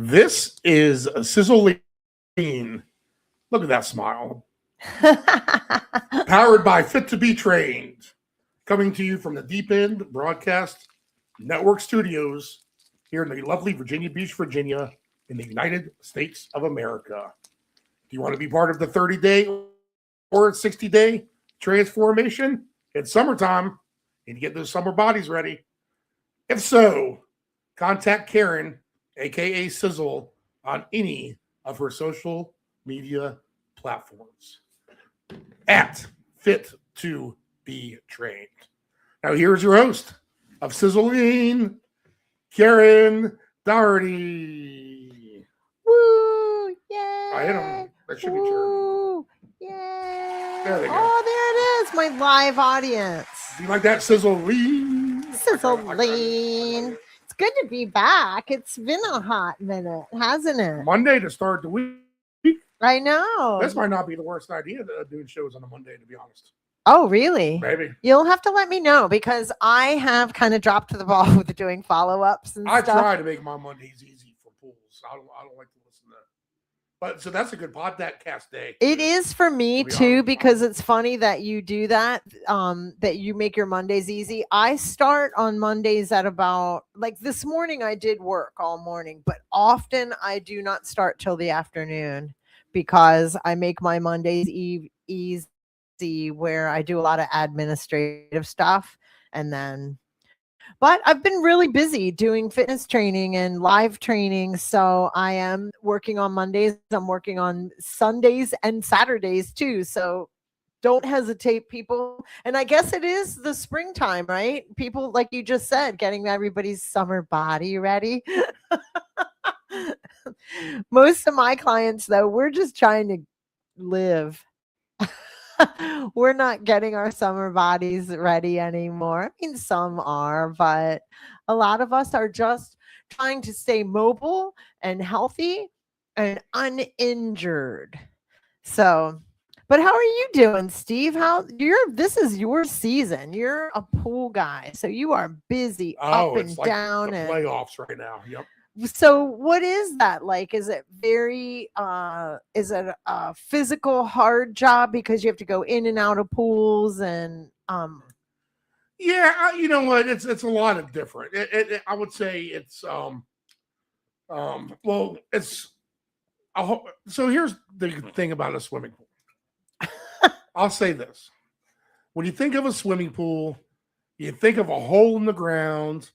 This is Sizzle. Look at that smile. Powered by Fit to Be Trained. Coming to you from the Deep End Broadcast Network Studios here in the lovely Virginia Beach, Virginia, in the United States of America. Do you want to be part of the 30-day or 60-day transformation? It's summertime. Need to get those summer bodies ready. If so, contact Karen, aka Sizzle, on any of her social media platforms at Fit to Be Trained. Now here's your host of Sizzling, Karen Dougherty. Woo! Yay! I hit them. That should be true. Yay! There they go. Oh, there it is, my live audience. Do you like that Sizzling? Sizzling. It's good to be back. It's been a hot minute, hasn't it? Monday to start the week. I know. This might not be the worst idea, doing shows on a Monday, to be honest. Oh, really? Maybe. You'll have to let me know because I have kind of dropped the ball with doing follow-ups and I stuff. try to make my Mondays easy for pools. I don't like to listen to that. But so that's a good podcast day. It is for me too, because it's funny that you do that, that you make your Mondays easy. I start on Mondays at about, like this morning I did work all morning, but often I do not start till the afternoon because I make my Mondays easy where I do a lot of administrative stuff but I've been really busy doing fitness training and live training. So I am working on Mondays. I'm working on Sundays and Saturdays too. So don't hesitate, people. And I guess it is the springtime, right? People, like you just said, getting everybody's summer body ready. Most of my clients, though, we're just trying to live. We're not getting our summer bodies ready anymore. I mean, some are, but a lot of us are just trying to stay mobile and healthy and uninjured. So, but how are you doing, Steve? This is your season. You're a pool guy, so you are busy up and like down the and playoffs right now. Yep. So what is that like? Is it is it a physical hard job because you have to go in and out of pools and Yeah, you know what? It's a lot of different. I would say it's well, it's so here's the thing about a swimming pool. I'll say this. When you think of a swimming pool, you think of a hole in the ground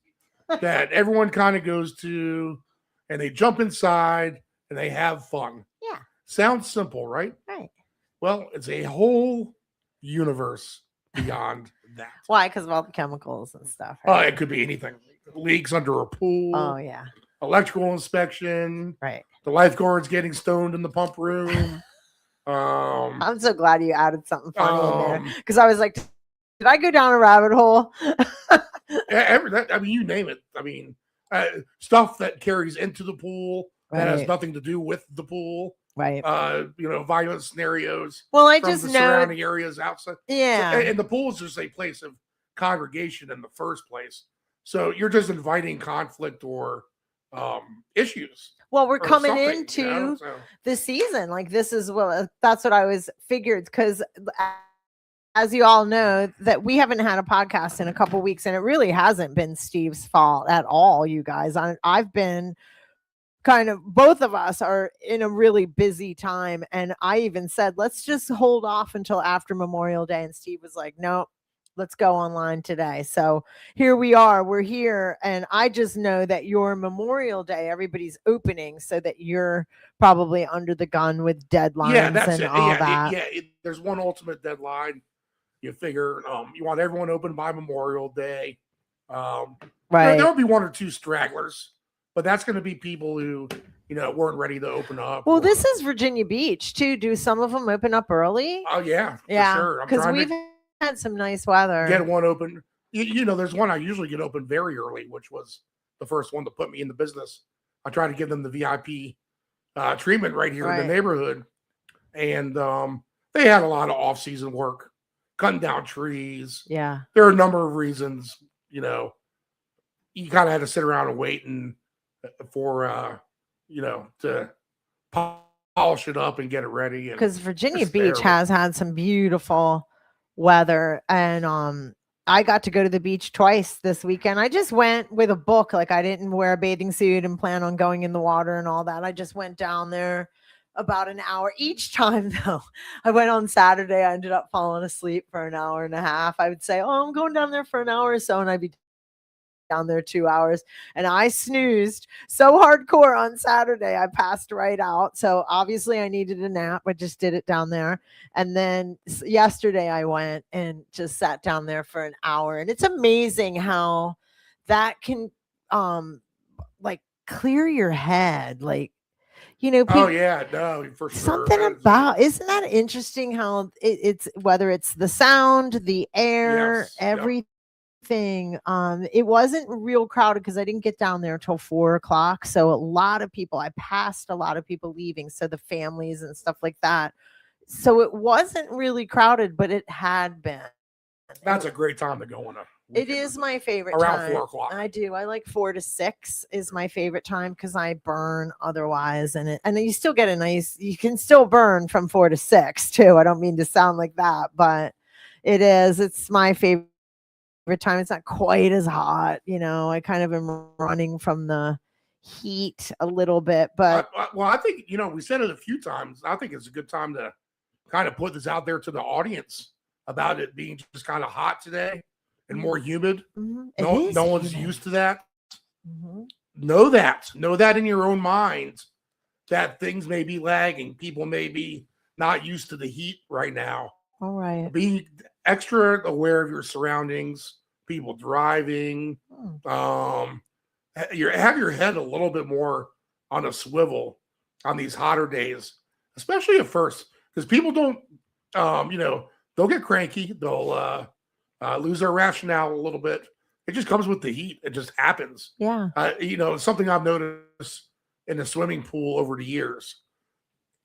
that everyone kind of goes to, and they jump inside and they have fun. Yeah. Sounds simple, right? Right. Well, it's a whole universe beyond that. Why? Because of all the chemicals and stuff. Right? It could be anything. Leaks under a pool. Oh, yeah. Electrical inspection. Right. The lifeguards getting stoned in the pump room. I'm so glad you added something funny in there because I was like, did I go down a rabbit hole? I mean, you name it. I mean, stuff that carries into the pool that has nothing to do with the pool. Right. Violent scenarios. Well, I from just the know surrounding areas outside. Yeah. So, and the pool is just a place of congregation in the first place. So you're just inviting conflict or issues. Well, we're coming into the season. Like this is that's what I was figured because as you all know, that we haven't had a podcast in a couple weeks, and it really hasn't been Steve's fault at all, you guys. I've been both of us are in a really busy time, and I even said, let's just hold off until after Memorial Day, and Steve was like, no, let's go online today. So here we are, we're here, and I just know that your Memorial Day, everybody's opening, so that you're probably under the gun with deadlines that. There's one ultimate deadline. You figure you want everyone open by Memorial Day. Right. There'll be one or two stragglers, but that's going to be people who, weren't ready to open up. Well, this is Virginia Beach too. Do some of them open up early? Oh, yeah. Yeah. For sure. Because we've had some nice weather. Get one open. There's one I usually get open very early, which was the first one to put me in the business. I try to give them the VIP treatment right here in the neighborhood. And they had a lot of off-season work. Cutting down trees. Yeah. There are a number of reasons, you kind of had to sit around and wait for to polish it up and get it ready. Because Virginia Beach has had some beautiful weather, and I got to go to the beach twice this weekend. I just went with a book. Like, I didn't wear a bathing suit and plan on going in the water and all that. I just went down there about an hour each time, though. I went on Saturday. I ended up falling asleep for an hour and a half. I would say, oh, I'm going down there for an hour or so, and I'd be down there 2 hours, and I snoozed so hardcore on Saturday I passed right out. So obviously I needed a nap. I just did it down there, and then yesterday I went and just sat down there for an hour, and it's amazing how that can like clear your head. Like, oh yeah, no, for sure. Something about, isn't that interesting how it's whether it's the sound, the air, yes, everything. It wasn't real crowded because I didn't get down there till 4 o'clock. So I passed a lot of people leaving. So the families and stuff like that. So it wasn't really crowded, but it had been. That's a great time to go on a weekend. It is my favorite around time. 4 o'clock. I do. I like 4 to 6 is my favorite time because I burn otherwise. And you still get you can still burn from 4 to 6 too. I don't mean to sound like that, but it's my favorite time. It's not quite as hot, I kind of am running from the heat a little bit, but well, I think we said it a few times. I think it's a good time to kind of put this out there to the audience about it being just kind of hot today and more humid. Mm-hmm. No one's used to that. Mm-hmm. Know that in your own mind that things may be lagging. People may be not used to the heat right now. All right. Be extra aware of your surroundings, people driving. Have your head a little bit more on a swivel on these hotter days, especially at first, because people don't, they'll get cranky. They'll lose their rationale a little bit. It just comes with the heat. It just happens. Yeah. Something I've noticed in the swimming pool over the years.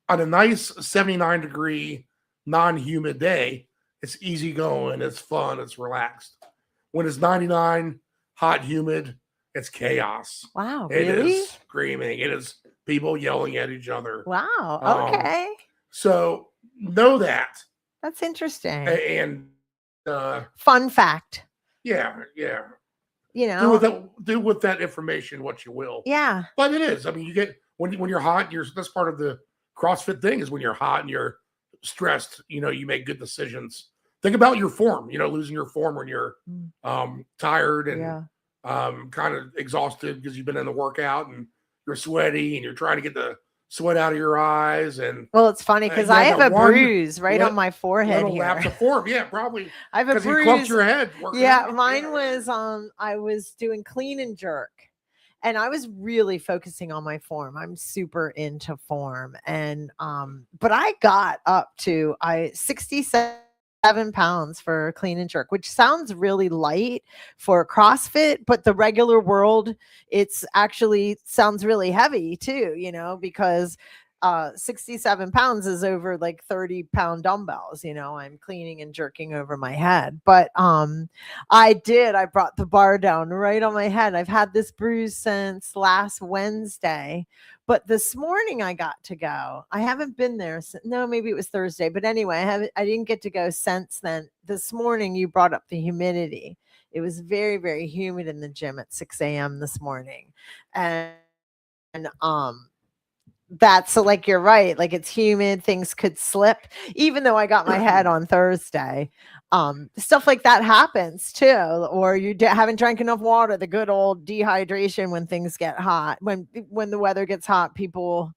On a nice 79-degree non-humid day, it's easy going, it's fun, it's relaxed. When it's 99, hot, humid, it's chaos. Wow, It really? is screaming. It is people yelling at each other. Wow, okay. So know that. That's interesting. And fun fact. Yeah. Do with that information what you will. Yeah. But it is. I mean, you get when you're hot, that's part of the CrossFit thing is when you're hot and you're stressed, you make good decisions. Think about your form, losing your form when you're tired and kind of exhausted because you've been in the workout and you're sweaty and you're trying to get the sweat out of your eyes. And well, it's funny because I have a bruise right on my forehead here. Lapse of form. Yeah, probably. I have a bruise. You clumped your head. Mine was I was doing clean and jerk. And I was really focusing on my form. I'm super into form. And but I got up to 67 pounds for clean and jerk, which sounds really light for CrossFit, but the regular world, it's actually sounds really heavy too, because 67 pounds is over like 30-pound dumbbells. I'm cleaning and jerking over my head. But I brought the bar down right on my head. I've had this bruise since last Wednesday. But this morning I got to go. I haven't been there. No, maybe it was Thursday. But anyway, I didn't get to go since then. This morning you brought up the humidity. It was very, very humid in the gym at 6 a.m. this morning. And that's like, you're right. Like, it's humid. Things could slip, even though I got my head on Thursday. Stuff like that happens too. Or you haven't drank enough water, the good old dehydration when things get hot. When the weather gets hot, people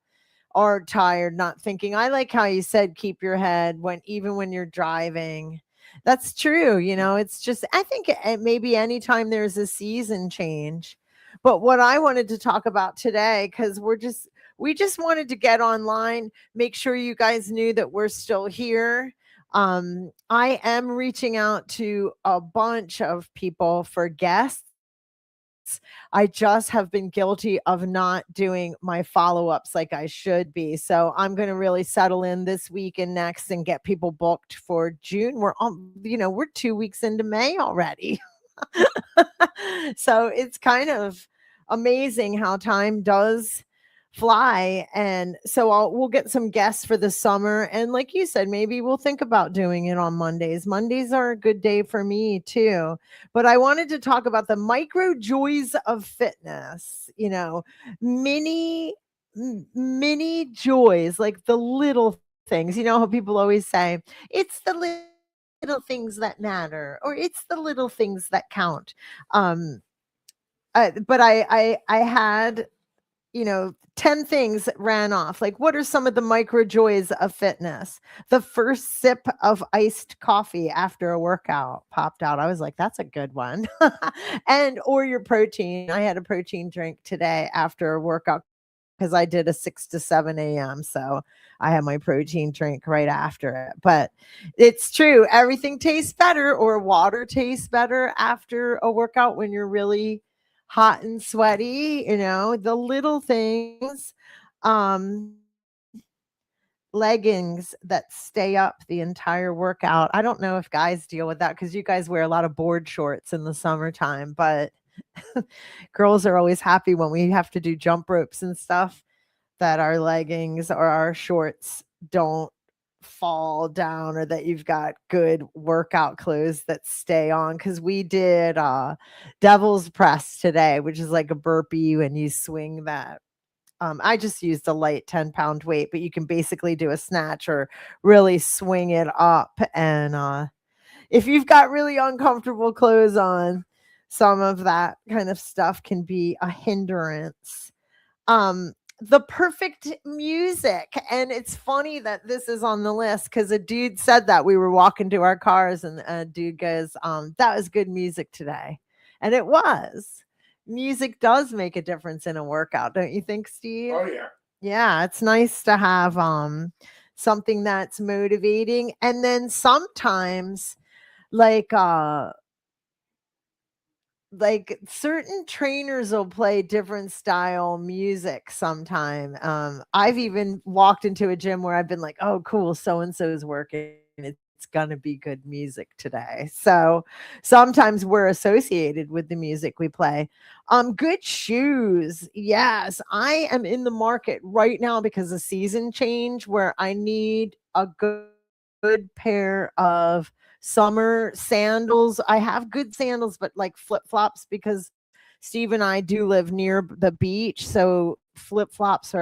are tired, not thinking. I like how you said, keep your head even when you're driving. That's true. It's just, I think maybe anytime there's a season change. But what I wanted to talk about today, because we just wanted to get online, make sure you guys knew that we're still here. I am reaching out to a bunch of people for guests. I just have been guilty of not doing my follow-ups like I should be. So I'm going to really settle in this week and next and get people booked for June. We're 2 weeks into May already. So it's kind of amazing how time does fly. And so we'll get some guests for the summer. And like you said, maybe we'll think about doing it on Mondays. Mondays are a good day for me too. But I wanted to talk about the micro joys of fitness, mini, mini joys, like the little things. You know how people always say, it's the little things that matter, or it's the little things that count. But I had 10 things that ran off. Like, what are some of the micro joys of fitness? The first sip of iced coffee after a workout popped out. I was like, that's a good one. Or your protein. I had a protein drink today after a workout because I did a 6 to 7 a.m. So I had my protein drink right after it. But it's true. Everything tastes better, or water tastes better after a workout when you're really hot and sweaty, the little things. Leggings that stay up the entire workout. I don't know if guys deal with that because you guys wear a lot of board shorts in the summertime, but girls are always happy when we have to do jump ropes and stuff that our leggings or our shorts don't fall down, or that you've got good workout clothes that stay on. Because we did devil's press today, which is like a burpee when you swing that. I just used a light 10-pound weight, but you can basically do a snatch or really swing it up. And if you've got really uncomfortable clothes on, some of that kind of stuff can be a hindrance. The perfect music. And it's funny that this is on the list because a dude said that. We were walking to our cars and a dude goes, that was good music today. And it was. Music does make a difference in a workout, don't you think, Steve? Oh yeah. Yeah, it's nice to have something that's motivating. And then sometimes like certain trainers will play different style music sometime. I've even walked into a gym where I've been like, oh, cool, so-and-so's working. It's going to be good music today. So sometimes we're associated with the music we play. Good shoes. Yes, I am in the market right now because of season change where I need a good pair of summer sandals. I have good sandals, but like flip-flops, because Steve and I do live near the beach. So flip-flops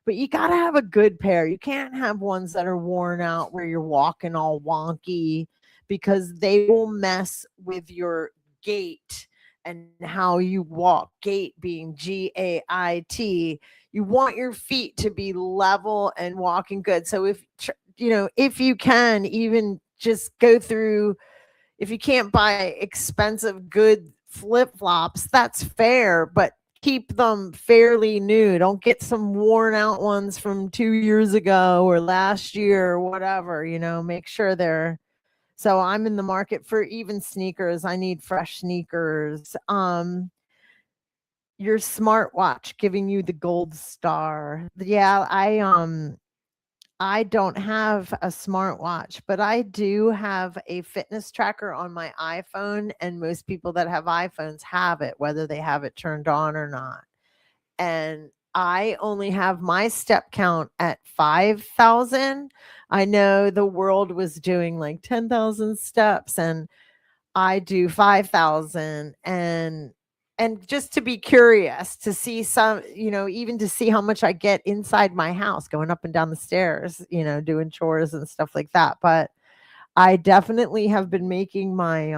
but you got to have a good pair. You can't have ones that are worn out where you're walking all wonky, because they will mess with your gait and how you walk. Gait being GAIT. You want your feet to be level and walking good. So if you can even just go through, if you can't buy expensive good flip-flops, that's fair, but keep them fairly new. Don't get some worn out ones from 2 years ago or last year or whatever, make sure they're. So I'm in the market for even sneakers. I need fresh sneakers. Your smartwatch giving you the gold star. Yeah, I don't have a smartwatch, but I do have a fitness tracker on my iPhone, and most people that have iPhones have it, whether they have it turned on or not. And I only have my step count at 5,000. I know the world was doing like 10,000 steps, and I do 5,000. And just to be curious to see some, even to see how much I get inside my house, going up and down the stairs, doing chores and stuff like that. But I definitely have been making my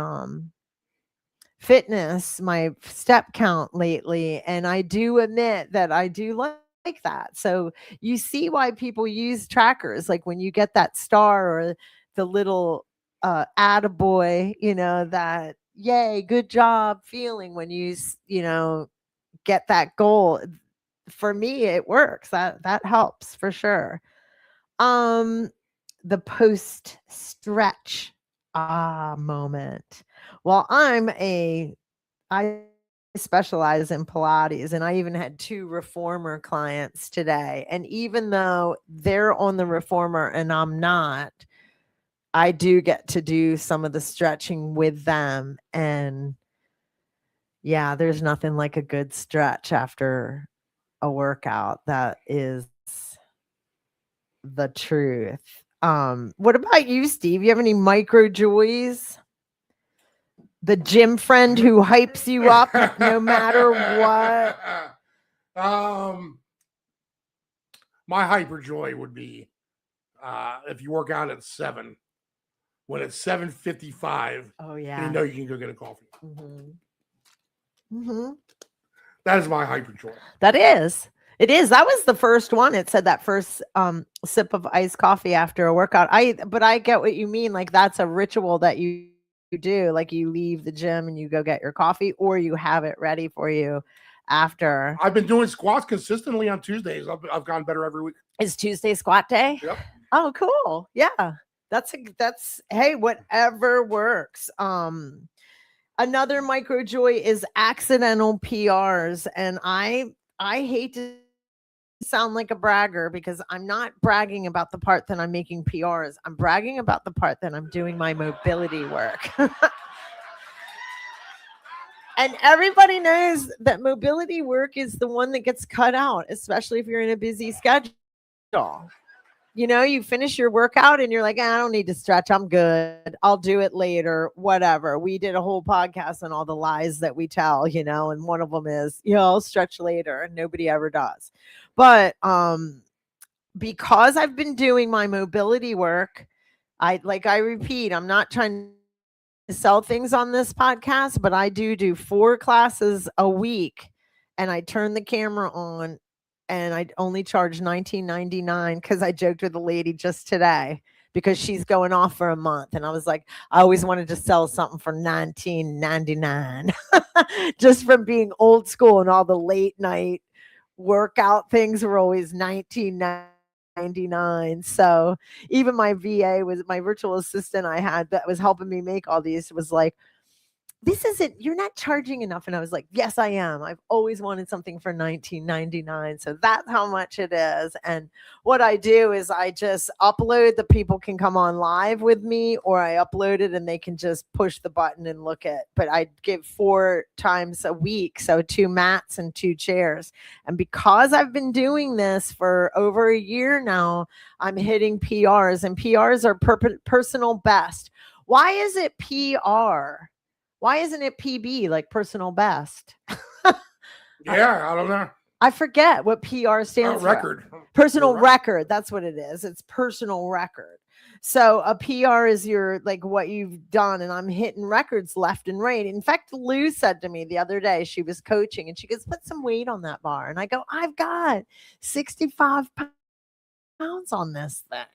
fitness, my step count lately. And I do admit that I do like that. So you see why people use trackers. Like when you get that star or the little attaboy, that yay, good job feeling when you get that goal. For me, it works. That helps for sure. The post stretch moment. Well, I specialize in Pilates, and I even had 2 reformer clients today. And even though they're on the reformer and I'm not, I do get to do some of the stretching with them. And yeah, there's nothing like a good stretch after a workout. That is the truth. What about you, Steve? You have any micro joys? The gym friend who hypes you up no matter what. My hyper joy would be if you work out at 7, when it's 7:55. Oh yeah, and you know you can go get a coffee. Mm-hmm. That is my hyper joy. That is. It is. That was the first one. It said that first sip of iced coffee after a workout. But I get what you mean. Like that's a ritual that you do. Like you leave the gym and you go get your coffee, or you have it ready for you after. I've been doing squats consistently on Tuesdays. I've gotten better every week. Is Tuesday squat day? Yep. Oh, cool. Yeah. That's hey, whatever works. Another micro joy is accidental PRs. And I hate to sound like a bragger because I'm not bragging about the part that I'm making PRs. I'm bragging about the part that I'm doing my mobility work. And everybody knows that mobility work is the one that gets cut out, especially if you're in a busy schedule. You know, you finish your workout and you're like, I don't need to stretch. I'm good. I'll do it later, whatever. We did a whole podcast on all the lies that we tell, and one of them is, I'll stretch later, and nobody ever does. But because I've been doing my mobility work, I repeat, I'm not trying to sell things on this podcast, but I do 4 classes a week, and I turn the camera on, and I only charge $19.99 because I joked with a lady just today because she's going off for a month, and I was like, I always wanted to sell something for $19.99 just from being old school, and all the late night workout things were always $19.99. So even my VA was my virtual assistant I had that was helping me make all these was like, this isn't, you're not charging enough. And I was like, yes, I am. I've always wanted something for $19.99. So that's how much it is. And what I do is I just upload, the people can come on live with me, or I upload it and they can just push the button and look at, but I give 4 times a week. So 2 mats and 2 chairs. And because I've been doing this for over a year now, I'm hitting PRs, and PRs are personal best. Why is it PR? Why isn't it PB, like personal best? Yeah, I don't know. I forget what PR stands for. Record. Personal record. That's what it is. It's personal record. So a PR is your, like, what you've done. And I'm hitting records left and right. In fact, Lou said to me the other day, she was coaching and she goes, put some weight on that bar. And I go, I've got 65 pounds on this thing.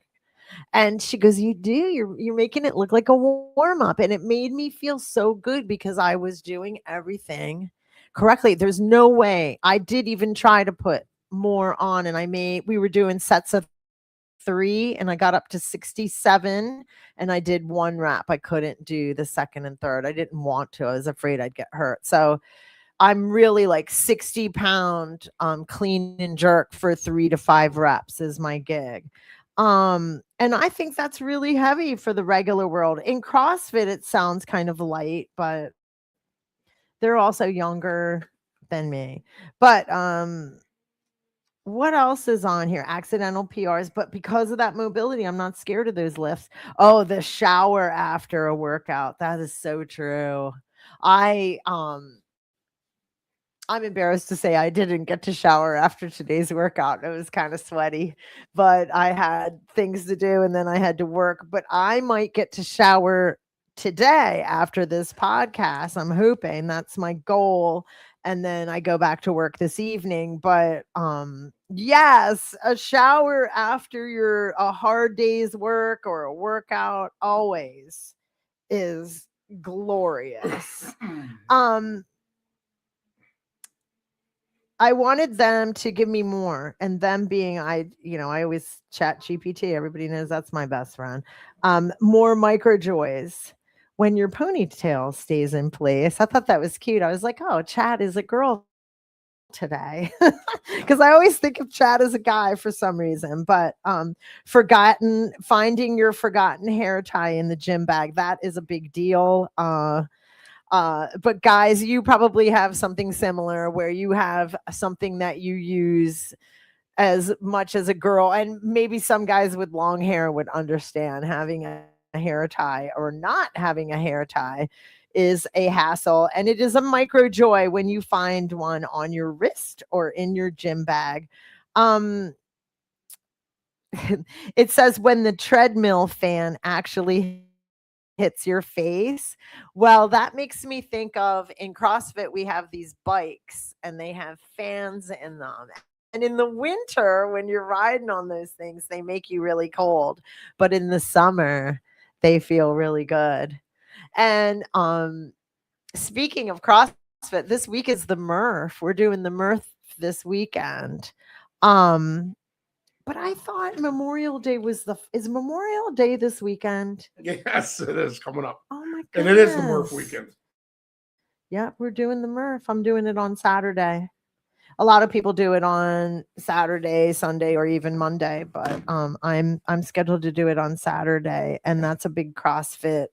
And she goes, you do, you're making it look like a warm up. And it made me feel so good because I was doing everything correctly. There's no way. I did even try to put more on, and we were doing sets of 3 and I got up to 67 and I did 1 rep. I couldn't do the second and third. I didn't want to. I was afraid I'd get hurt. So I'm really like 60-pound clean and jerk for 3 to 5 reps is my gig. And I think that's really heavy for the regular world. In CrossFit, it sounds kind of light, but they're also younger than me. But what else is on here? Accidental PRs. But because of that mobility, I'm not scared of those lifts. Oh, the shower after a workout. That is so true. I'm embarrassed to say I didn't get to shower after today's workout. It was kind of sweaty, but I had things to do and then I had to work. But I might get to shower today after this podcast. I'm hoping that's my goal. And then I go back to work this evening. But yes, a shower after a hard day's work or a workout always is glorious. I wanted them to give me more, and them being, I always chat GPT. Everybody knows that's my best friend. More micro joys when your ponytail stays in place. I thought that was cute. I was like, oh, Chad is a girl today, because I always think of Chad as a guy for some reason. But finding your forgotten hair tie in the gym bag, that is a big deal. But guys, you probably have something similar where you have something that you use as much as a girl, and maybe some guys with long hair would understand having a hair tie or not having a hair tie is a hassle, and it is a micro joy when you find one on your wrist or in your gym bag. It says when the treadmill fan actually hits your face. Well, that makes me think of in CrossFit, we have these bikes and they have fans in them. And in the winter, when you're riding on those things, they make you really cold. But in the summer, they feel really good. And speaking of CrossFit, this week is the Murph. We're doing the Murph this weekend. But I thought Memorial Day is Memorial Day this weekend? Yes, it is coming up. Oh my goodness. And it is the Murph weekend. Yeah, we're doing the Murph. I'm doing it on Saturday. A lot of people do it on Saturday, Sunday, or even Monday, but I'm scheduled to do it on Saturday, and that's a big CrossFit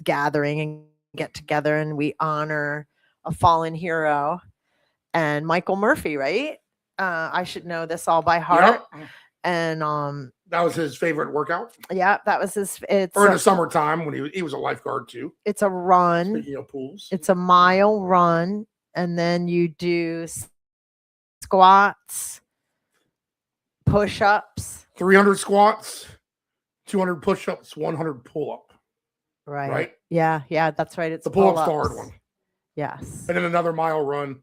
gathering and get together, and we honor a fallen hero and Michael Murphy, right? I should know this all by heart. Yep. And that was his favorite workout. Yeah, that was his. Or in the summertime when he was a lifeguard too. It's a run. Speaking of pools, it's a mile run, and then you do squats, push-ups, 300 squats, 200 push-ups, 100 pull-up. Right. Yeah, that's right. It's the pull-up's the hard one. Yes. And then another mile run.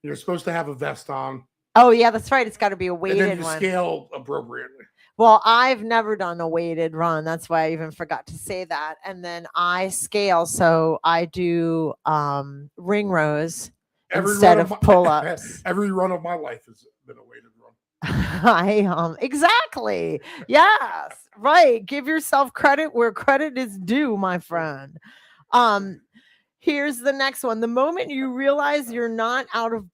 You're supposed to have a vest on. Oh, yeah, that's right. It's got to be a weighted one. And then you scale appropriately. Well, I've never done a weighted run. That's why I even forgot to say that. And then I scale. So I do ring rows instead of pull-ups. Every run of my life has been a weighted run. Exactly. Yes. Right. Give yourself credit where credit is due, my friend. Here's the next one. The moment you realize you're not out of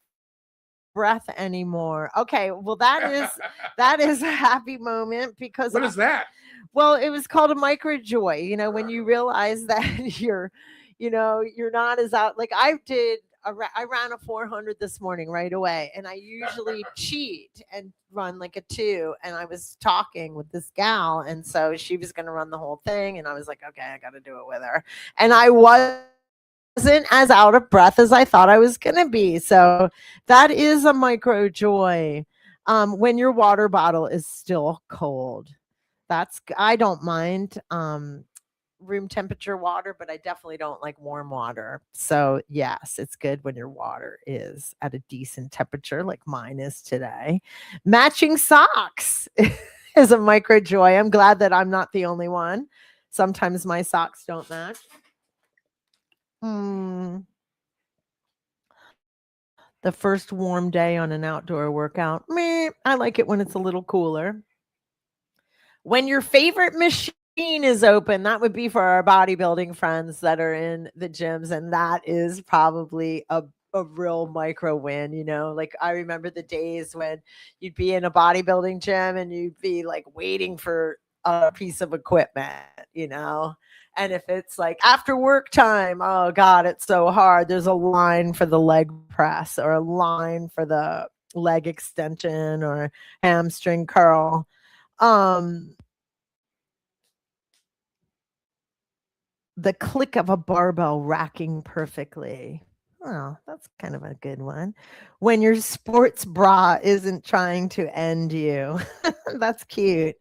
breath anymore. Okay, well that is a happy moment because what is that? Well, it was called a micro joy. You know, when you realize that you're not as out. Like I ran a 400 this morning right away, and I usually cheat and run like a 2. And I was talking with this gal, and so she was going to run the whole thing, and I was like, okay, I got to do it with her, and I wasn't as out of breath as I thought I was going to be. So that is a micro joy. When your water bottle is still cold, I don't mind room temperature water, but I definitely don't like warm water. So yes, it's good when your water is at a decent temperature like mine is today. Matching socks is a micro joy. I'm glad that I'm not the only one. Sometimes my socks don't match. The first warm day on an outdoor workout. I like it when it's a little cooler. When your favorite machine is open, that would be for our bodybuilding friends that are in the gyms. And that is probably a real micro win, you know, like I remember the days when you'd be in a bodybuilding gym and you'd be like waiting for a piece of equipment, you know. And if it's like after work time, oh God, it's so hard. There's a line for the leg press or a line for the leg extension or hamstring curl. The click of a barbell racking perfectly. Oh, that's kind of a good one. When your sports bra isn't trying to end you. That's cute.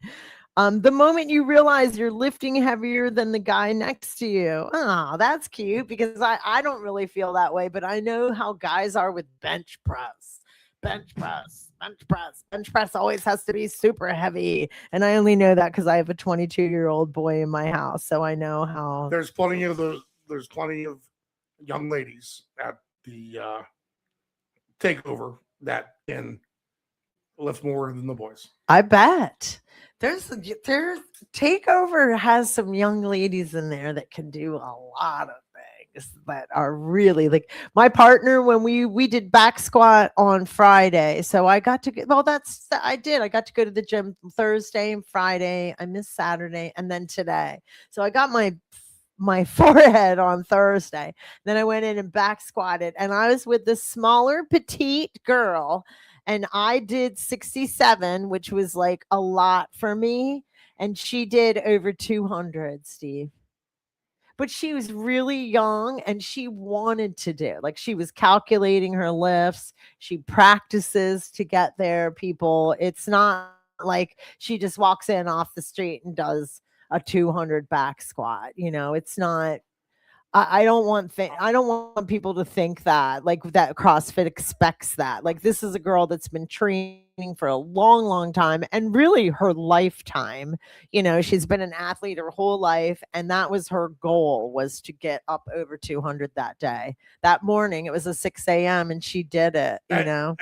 The moment you realize you're lifting heavier than the guy next to you. Oh, that's cute because I don't really feel that way, but I know how guys are with bench press. Bench press always has to be super heavy. And I only know that because I have a 22-year-old boy in my house. So I know how. There's plenty of young ladies at the takeover that can lift more than the boys. I bet. There's takeover has some young ladies in there that can do a lot of things that are really like my partner when we did back squat on Friday. So I got to I got to go to the gym Thursday and Friday. I missed Saturday and then today. So I got my my forehead on Thursday. Then I went in and back squatted, and I was with the smaller petite girl, and I did 67, which was like a lot for me. And she did over 200, Steve. But she was really young and she wanted to do, like, she was calculating her lifts. She practices to get there, people. It's not like she just walks in off the street and does a 200 back squat. It's not. I don't want I don't want people to think that, like, that CrossFit expects that. Like, this is a girl that's been training for a long, long time, and really her lifetime. She's been an athlete her whole life, and that was her goal, was to get up over 200 that day. That morning, it was a 6 a.m. and she did it. And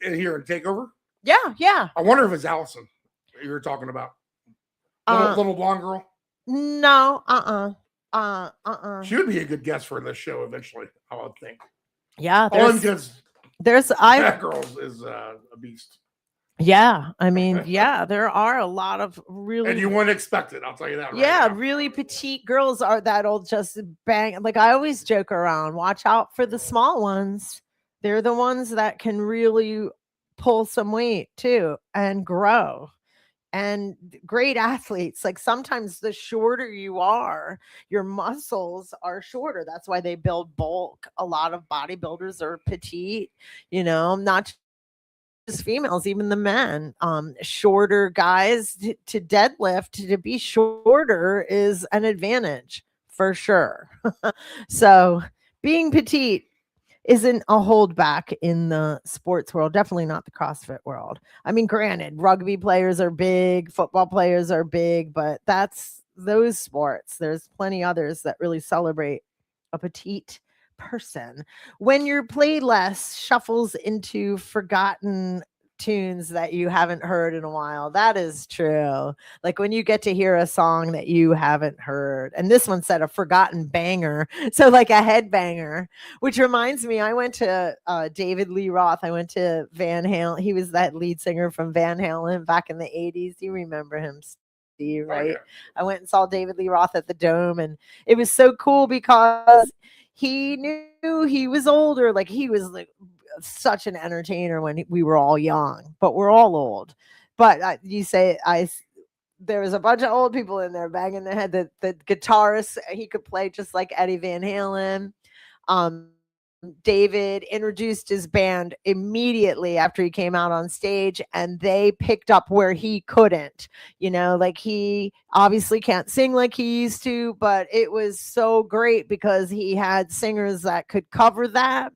here in Takeover. Yeah. I wonder if it's Allison that you were talking about. Little blonde girl. No. She would be a good guest for this show eventually, I would think. Yeah, because that girl is a beast. Yeah, I mean, yeah, there are a lot of really, and you wouldn't expect it. I'll tell you that. Yeah, now. Really petite girls are that'll just bang. Like, I always joke around. Watch out for the small ones. They're the ones that can really pull some weight too and grow. And great athletes, like, sometimes the shorter you are, your muscles are shorter. That's why they build bulk. A lot of bodybuilders are petite, not just females, even the men. Shorter guys to deadlift, to be shorter is an advantage for sure. So being petite isn't a holdback in the sports world, definitely not the CrossFit world. I mean, granted, rugby players are big, football players are big, but that's those sports. There's plenty others that really celebrate a petite person. When your playlist shuffles into forgotten tunes that you haven't heard in a while, that is true. Like, when you get to hear a song that you haven't heard, and this one said a forgotten banger, so like a headbanger, which reminds me, I went to David Lee Roth. I went to Van Halen. He was that lead singer from Van Halen back in the 80s. You remember him, Steve, right? Oh, yeah. I went and saw David Lee Roth at the Dome, and it was so cool because he knew he was older. Like, he was like such an entertainer when we were all young, but we're all old. But there was a bunch of old people in there banging their head. The guitarist, he could play just like Eddie Van Halen. David introduced his band immediately after he came out on stage, and they picked up where he couldn't. Like, he obviously can't sing like he used to, but it was so great because he had singers that could cover that.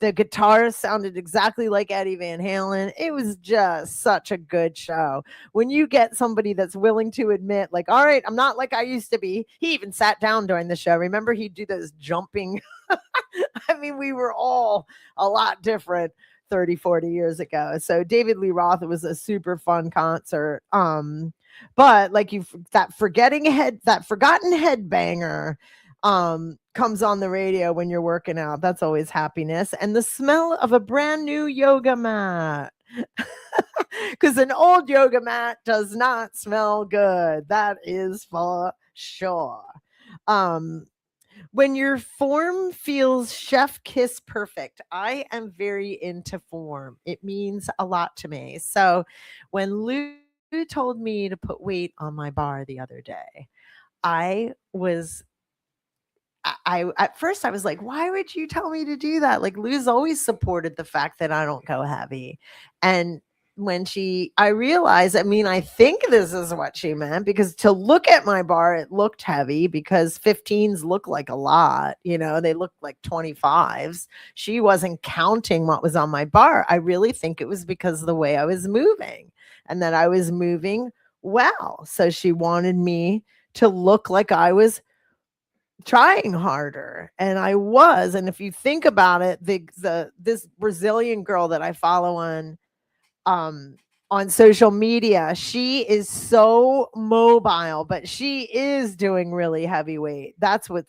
The guitarist sounded exactly like Eddie Van Halen. It was just such a good show. When you get somebody that's willing to admit, like, all right, I'm not like I used to be. He even sat down during the show. Remember, he'd do those jumping. I mean, we were all a lot different 30, 40 years ago. So David Lee Roth, it was a super fun concert. But like, that forgotten headbanger comes on the radio when you're working out. That's always happiness. And the smell of a brand new yoga mat. Because an old yoga mat does not smell good. That is for sure. When your form feels chef kiss perfect, I am very into form. It means a lot to me. So when Lou told me to put weight on my bar the other day, at first I was like, why would you tell me to do that? Like, Lou's always supported the fact that I don't go heavy. And when I realized, I think this is what she meant, because to look at my bar, it looked heavy because 15s look like a lot, they look like 25s. She wasn't counting what was on my bar. I really think it was because of the way I was moving, and that I was moving well. So she wanted me to look like I was trying harder, and I was. And if you think about it, this Brazilian girl that I follow on social media, she is so mobile, but she is doing really heavy weight. That's what's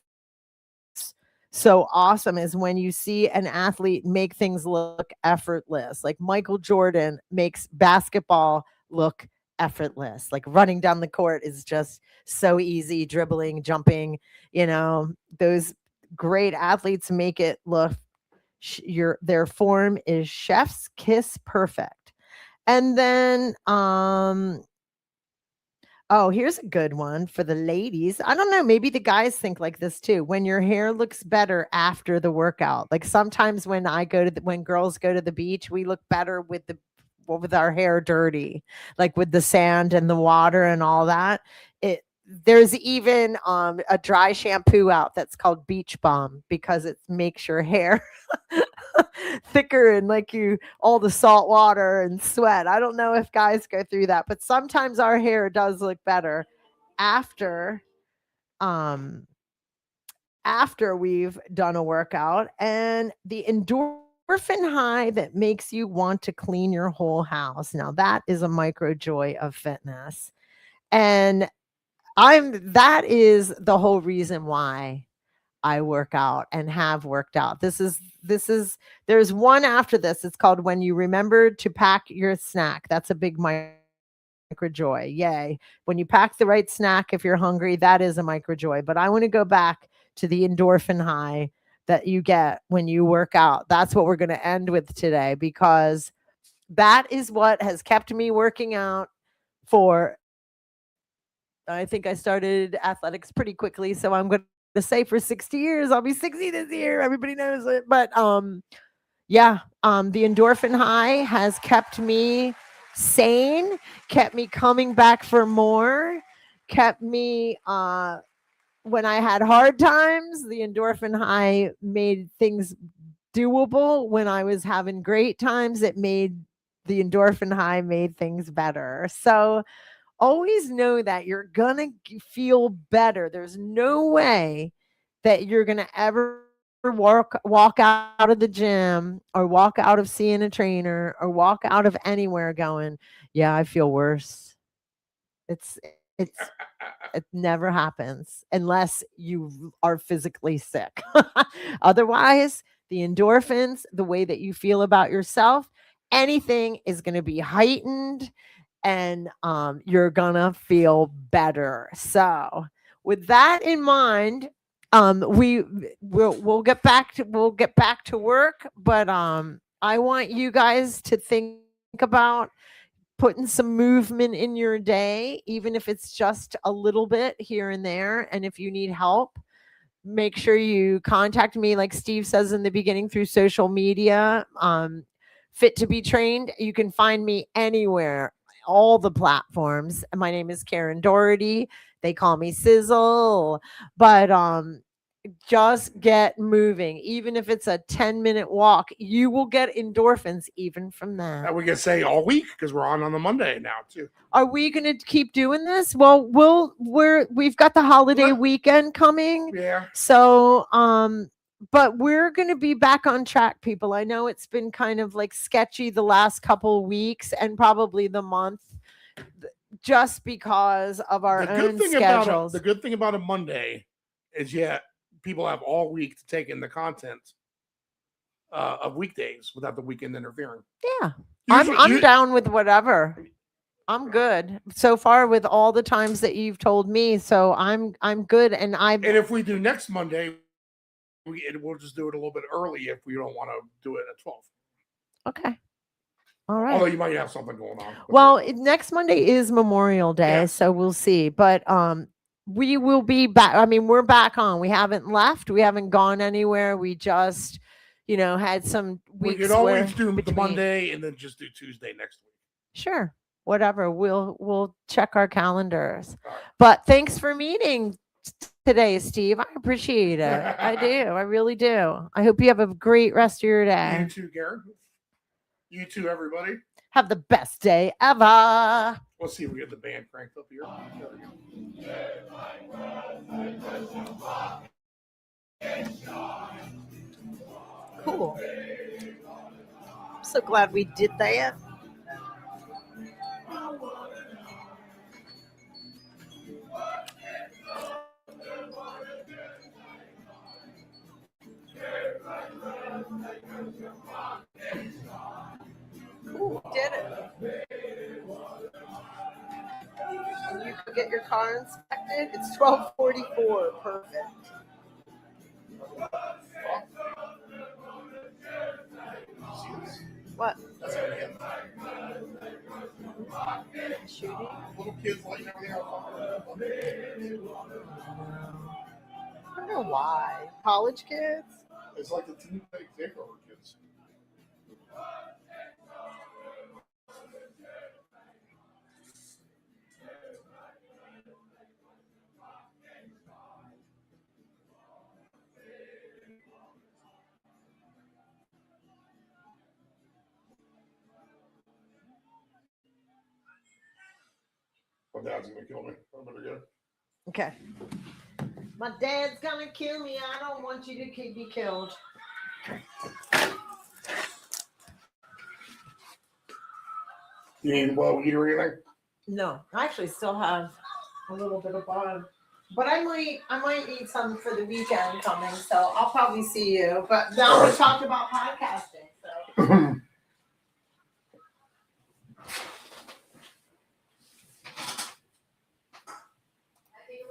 so awesome, is when you see an athlete make things look effortless. Like Michael Jordan makes basketball look effortless. Like running down the court is just so easy, dribbling, jumping, those great athletes make it look their form is chef's kiss perfect. And then oh, here's a good one for the ladies. I don't know, maybe the guys think like this too. When your hair looks better after the workout. Like sometimes when when girls go to the beach, we look better with our hair dirty, like with the sand and the water and all that. There's even a dry shampoo out that's called Beach Balm because it makes your hair thicker and like all the salt water and sweat. I don't know if guys go through that, but sometimes our hair does look better after we've done a workout. And the endorphin high that makes you want to clean your whole house. Now that is a micro joy of fitness. And that is the whole reason why I work out and have worked out. There's one after this. It's called When You Remember to Pack Your Snack. That's a big micro joy. Yay. When you pack the right snack, if you're hungry, that is a micro joy. But I want to go back to the endorphin high that you get when you work out. That's what we're going to end with today, because that is what has kept me working out I think I started athletics pretty quickly. So I'm going to say for 60 years. I'll be 60 this year. Everybody knows it. But the endorphin high has kept me sane, kept me coming back for more, kept me when I had hard times. The endorphin high made things doable. When I was having great times, the endorphin high made things better. So always know that you're gonna feel better. There's no way that you're gonna ever walk out of the gym or walk out of seeing a trainer or walk out of anywhere going, yeah, I feel worse. It never happens unless you are physically sick. Otherwise, the endorphins, the way that you feel about yourself, anything is going to be heightened, and you're gonna feel better. So with that in mind, we'll get back to work, but I want you guys to think about putting some movement in your day, even if it's just a little bit here and there. And if you need help, make sure you contact me, like Steve says in the beginning, through social media. Fit to be trained. You can find me anywhere, all the platforms. My name is Karen Dougherty. They call me Sizzle. But just get moving. Even if it's a 10-minute walk, you will get endorphins even from that. We can say all week because we're on the Monday now too. Are we going to keep doing this? Well, we've got the holiday weekend coming. Yeah. So, but we're going to be back on track, people. I know it's been kind of like sketchy the last couple weeks and probably the month, just because of our own schedules. The good thing about a Monday is, people have all week to take in the content of weekdays without the weekend interfering. Yeah. I'm down with whatever. I'm good so far with all the times that you've told me. So I'm good. And if we do next Monday, we'll just do it a little bit early if we don't want to do it at 12. Okay. All right. Although you might have something going on. Well, next Monday is Memorial Day, so we'll see. But we will be back. I mean, we're back on. We haven't left. We haven't gone anywhere. We just, had some weeks. We could always do the Monday and then just do Tuesday next week. Sure. Whatever. We'll check our calendars. Right. But thanks for meeting today, Steve. I appreciate it. I do. I really do. I hope you have a great rest of your day. You too, Garen. You too, everybody. Have the best day ever. We'll see if we get the band cranked up here. Cool. I'm so glad we did that. Cool, did it. get your car inspected? It's 12:44. Perfect. What? That's how we get Shooting? little kids lighting everything on fire. I don't know why. College kids? It's like the teen takeover kids. My dad's gonna kill me. I better go. Okay. My dad's gonna kill me. I don't want you to be killed. You need weed or anything? No, I actually still have a little bit of bottom. But I might need some for the weekend coming, so I'll probably see you. But now we talked about podcasting, so